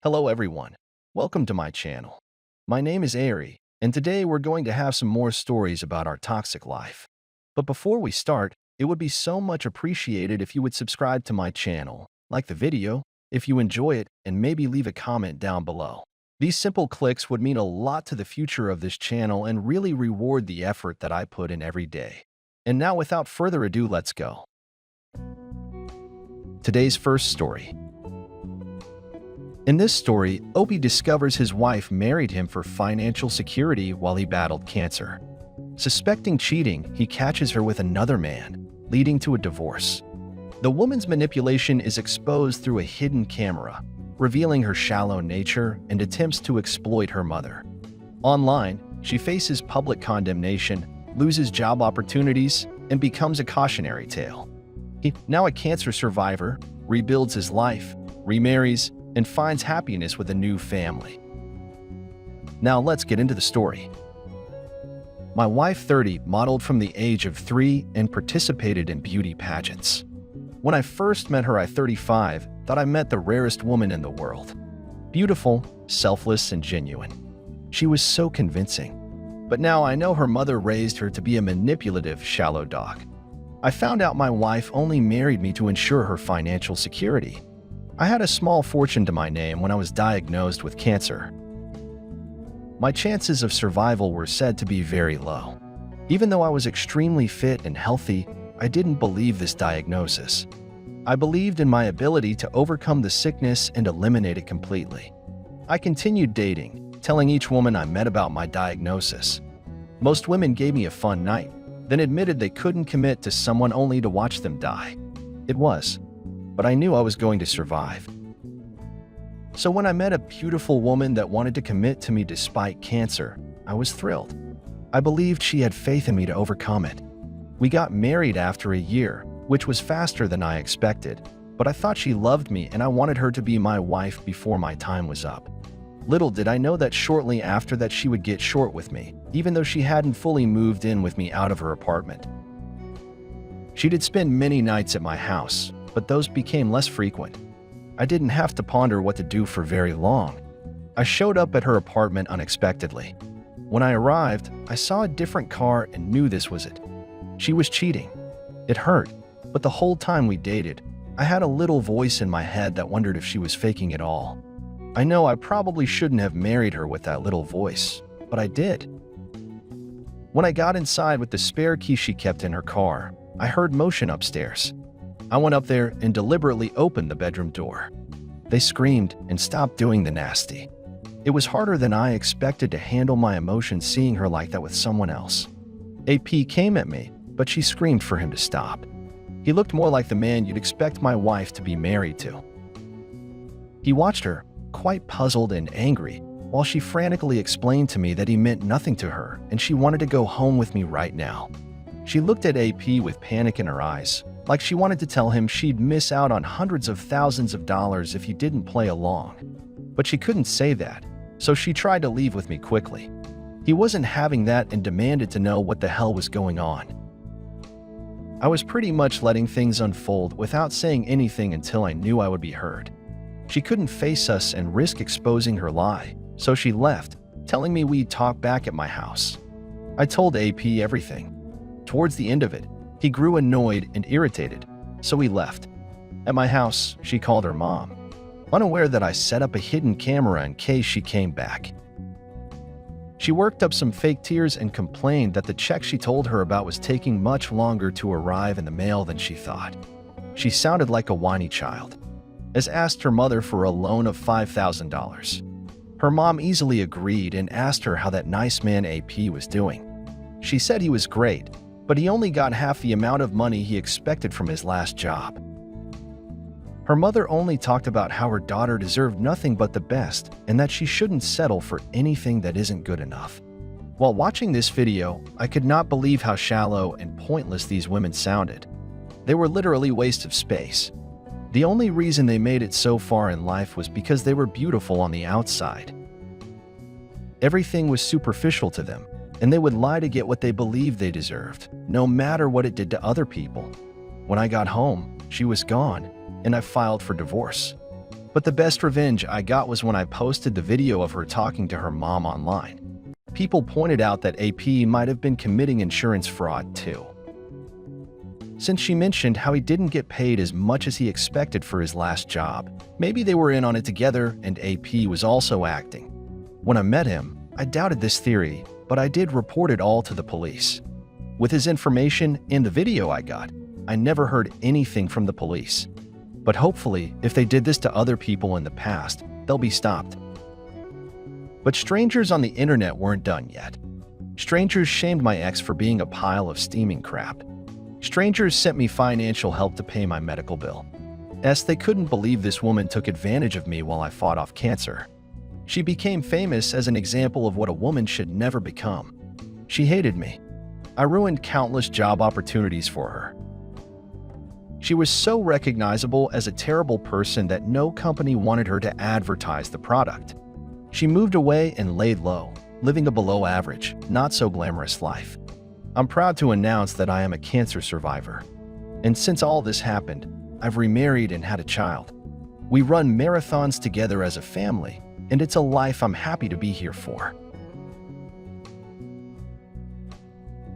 Hello everyone, welcome to my channel. My name is Ari, and today we're going to have some more stories about our toxic life. But before we start, it would be so much appreciated if you would subscribe to my channel, like the video, if you enjoy it, and maybe leave a comment down below. These simple clicks would mean a lot to the future of this channel and really reward the effort that I put in every day. And now without further ado, let's go. Today's first story. In this story, Opie discovers his wife married him for financial security while he battled cancer. Suspecting cheating, he catches her with another man, leading to a divorce. The woman's manipulation is exposed through a hidden camera, revealing her shallow nature and attempts to exploit her mother. Online, she faces public condemnation, loses job opportunities, and becomes a cautionary tale. He, now a cancer survivor, rebuilds his life, remarries, and finds happiness with a new family. Now let's get into the story. My wife, 30, modeled from the age of 3 and participated in beauty pageants. When I first met her at 35, thought I met the rarest woman in the world. Beautiful, selfless, and genuine. She was so convincing. But now I know her mother raised her to be a manipulative, shallow dog. I found out my wife only married me to ensure her financial security. I had a small fortune to my name when I was diagnosed with cancer. My chances of survival were said to be very low. Even though I was extremely fit and healthy, I didn't believe this diagnosis. I believed in my ability to overcome the sickness and eliminate it completely. I continued dating, telling each woman I met about my diagnosis. Most women gave me a fun night, then admitted they couldn't commit to someone only to watch them die. It was. But I knew I was going to survive. So when I met a beautiful woman that wanted to commit to me despite cancer, I was thrilled. I believed she had faith in me to overcome it. We got married after a year, which was faster than I expected, but I thought she loved me and I wanted her to be my wife before my time was up. Little did I know that shortly after that she would get short with me, even though she hadn't fully moved in with me out of her apartment. She did spend many nights at my house, but those became less frequent. I didn't have to ponder what to do for very long. I showed up at her apartment unexpectedly. When I arrived, I saw a different car and knew this was it. She was cheating. It hurt, but the whole time we dated, I had a little voice in my head that wondered if she was faking it all. I know I probably shouldn't have married her with that little voice, but I did. When I got inside with the spare key she kept in her car, I heard motion upstairs. I went up there and deliberately opened the bedroom door. They screamed and stopped doing the nasty. It was harder than I expected to handle my emotions seeing her like that with someone else. AP came at me, but she screamed for him to stop. He looked more like the man you'd expect my wife to be married to. He watched her, quite puzzled and angry, while she frantically explained to me that he meant nothing to her and she wanted to go home with me right now. She looked at AP with panic in her eyes, like she wanted to tell him she'd miss out on hundreds of thousands of dollars if he didn't play along. But she couldn't say that, so she tried to leave with me quickly. He wasn't having that and demanded to know what the hell was going on. I was pretty much letting things unfold without saying anything until I knew I would be heard. She couldn't face us and risk exposing her lie, so she left, telling me we'd talk back at my house. I told AP everything. Towards the end of it, he grew annoyed and irritated, so he left. At my house, she called her mom, unaware that I set up a hidden camera in case she came back. She worked up some fake tears and complained that the check she told her about was taking much longer to arrive in the mail than she thought. She sounded like a whiny child, as asked her mother for a loan of $5,000. Her mom easily agreed and asked her how that nice man AP was doing. She said he was great, but he only got half the amount of money he expected from his last job. Her mother only talked about how her daughter deserved nothing but the best and that she shouldn't settle for anything that isn't good enough. While watching this video, I could not believe how shallow and pointless these women sounded. They were literally waste of space. The only reason they made it so far in life was because they were beautiful on the outside. Everything was superficial to them, and they would lie to get what they believed they deserved, no matter what it did to other people. When I got home, she was gone, and I filed for divorce. But the best revenge I got was when I posted the video of her talking to her mom online. People pointed out that AP might have been committing insurance fraud too, since she mentioned how he didn't get paid as much as he expected for his last job. Maybe they were in on it together and AP was also acting. When I met him, I doubted this theory, but I did report it all to the police. With his information in the video I got, I never heard anything from the police. But hopefully, if they did this to other people in the past, they'll be stopped. But strangers on the internet weren't done yet. Strangers shamed my ex for being a pile of steaming crap. Strangers sent me financial help to pay my medical bill. They couldn't believe this woman took advantage of me while I fought off cancer. She became famous as an example of what a woman should never become. She hated me. I ruined countless job opportunities for her. She was so recognizable as a terrible person that no company wanted her to advertise the product. She moved away and laid low, living a below-average, not-so-glamorous life. I'm proud to announce that I am a cancer survivor. And since all this happened, I've remarried and had a child. We run marathons together as a family, and it's a life I'm happy to be here for.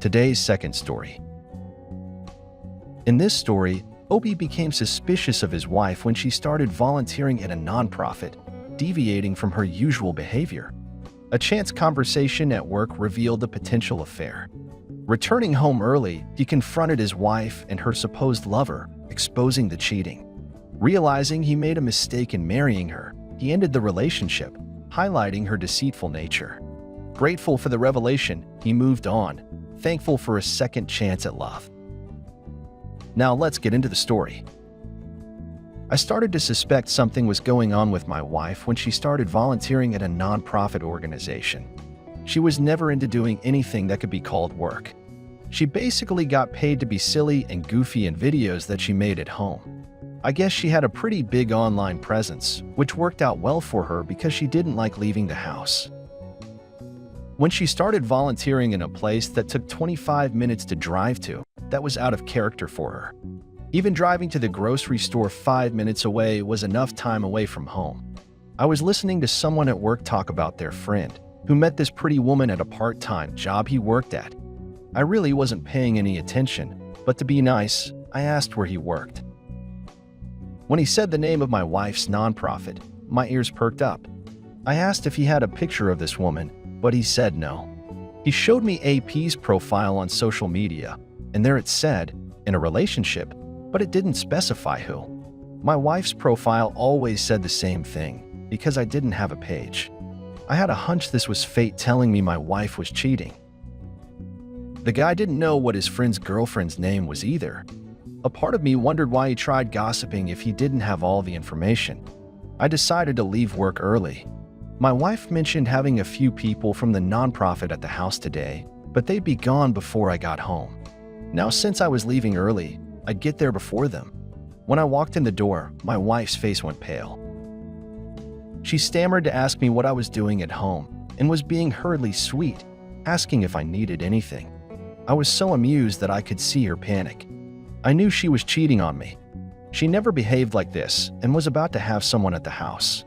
Today's second story. In this story, Obi became suspicious of his wife when she started volunteering at a nonprofit, deviating from her usual behavior. A chance conversation at work revealed the potential affair. Returning home early, he confronted his wife and her supposed lover, exposing the cheating. Realizing he made a mistake in marrying her, he ended the relationship, highlighting her deceitful nature. Grateful for the revelation, he moved on, thankful for a second chance at love. Now let's get into the story. I started to suspect something was going on with my wife when she started volunteering at a nonprofit organization. She was never into doing anything that could be called work. She basically got paid to be silly and goofy in videos that she made at home. I guess she had a pretty big online presence, which worked out well for her because she didn't like leaving the house. When she started volunteering in a place that took 25 minutes to drive to, that was out of character for her. Even driving to the grocery store 5 minutes away was enough time away from home. I was listening to someone at work talk about their friend, who met this pretty woman at a part-time job he worked at. I really wasn't paying any attention, but to be nice, I asked where he worked. When he said the name of my wife's nonprofit, my ears perked up. I asked if he had a picture of this woman, but he said no. He showed me AP's profile on social media, and there it said, in a relationship, but it didn't specify who. My wife's profile always said the same thing, because I didn't have a page. I had a hunch this was fate telling me my wife was cheating. The guy didn't know what his friend's girlfriend's name was either. A part of me wondered why he tried gossiping if he didn't have all the information. I decided to leave work early. My wife mentioned having a few people from the nonprofit at the house today, but they'd be gone before I got home. Now, since I was leaving early, I'd get there before them. When I walked in the door, my wife's face went pale. She stammered to ask me what I was doing at home and was being hurriedly sweet, asking if I needed anything. I was so amused that I could see her panic. I knew she was cheating on me. She never behaved like this and was about to have someone at the house.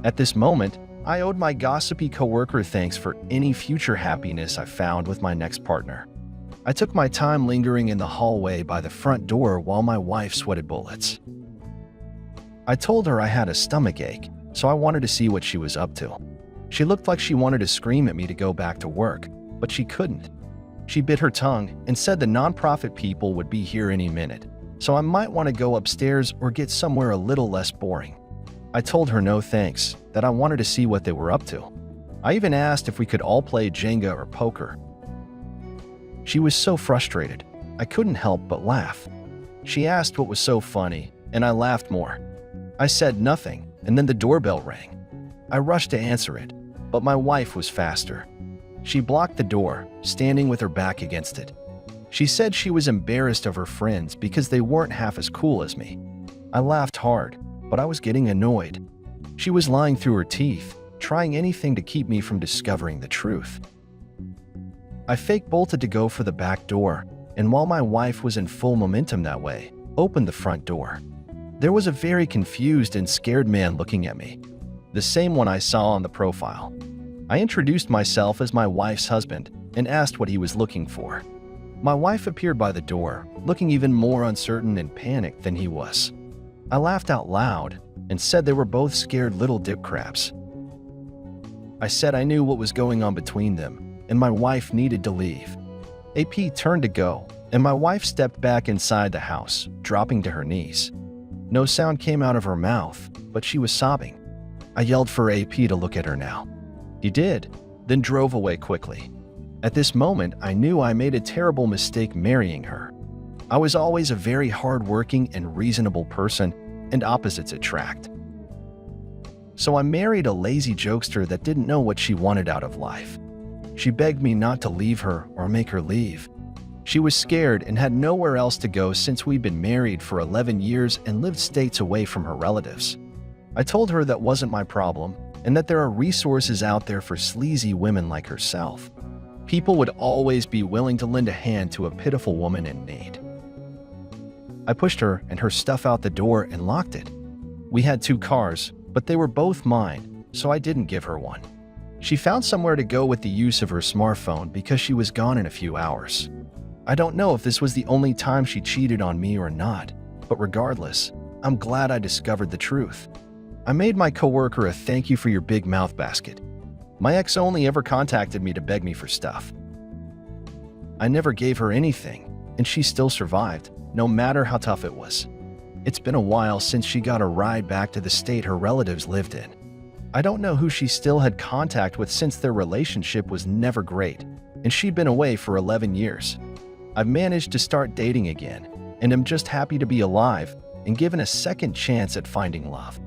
At this moment, I owed my gossipy coworker thanks for any future happiness I found with my next partner. I took my time lingering in the hallway by the front door while my wife sweated bullets. I told her I had a stomachache, so I wanted to see what she was up to. She looked like she wanted to scream at me to go back to work, but she couldn't. She bit her tongue and said the nonprofit people would be here any minute, so I might want to go upstairs or get somewhere a little less boring. I told her no thanks, that I wanted to see what they were up to. I even asked if we could all play Jenga or poker. She was so frustrated, I couldn't help but laugh. She asked what was so funny, and I laughed more. I said nothing, and then the doorbell rang. I rushed to answer it, but my wife was faster. She blocked the door, standing with her back against it. She said she was embarrassed of her friends because they weren't half as cool as me. I laughed hard, but I was getting annoyed. She was lying through her teeth, trying anything to keep me from discovering the truth. I fake bolted to go for the back door, and while my wife was in full momentum that way, opened the front door. There was a very confused and scared man looking at me, the same one I saw on the profile. I introduced myself as my wife's husband and asked what he was looking for. My wife appeared by the door, looking even more uncertain and panicked than he was. I laughed out loud and said they were both scared little dip crabs. I said I knew what was going on between them, and my wife needed to leave. AP turned to go, and my wife stepped back inside the house, dropping to her knees. No sound came out of her mouth, but she was sobbing. I yelled for AP to look at her now. He did, then drove away quickly. At this moment, I knew I made a terrible mistake marrying her. I was always a very hardworking and reasonable person, and opposites attract. So I married a lazy jokester that didn't know what she wanted out of life. She begged me not to leave her or make her leave. She was scared and had nowhere else to go since we'd been married for 11 years and lived states away from her relatives. I told her that wasn't my problem and that there are resources out there for sleazy women like herself. People would always be willing to lend a hand to a pitiful woman in need. I pushed her and her stuff out the door and locked it. We had 2 cars, but they were both mine, so I didn't give her one. She found somewhere to go with the use of her smartphone because she was gone in a few hours. I don't know if this was the only time she cheated on me or not, but regardless, I'm glad I discovered the truth. I made my coworker a thank you for your big mouth basket. My ex only ever contacted me to beg me for stuff. I never gave her anything, and she still survived, no matter how tough it was. It's been a while since she got a ride back to the state her relatives lived in. I don't know who she still had contact with since their relationship was never great, and she'd been away for 11 years. I've managed to start dating again, and am just happy to be alive and given a second chance at finding love.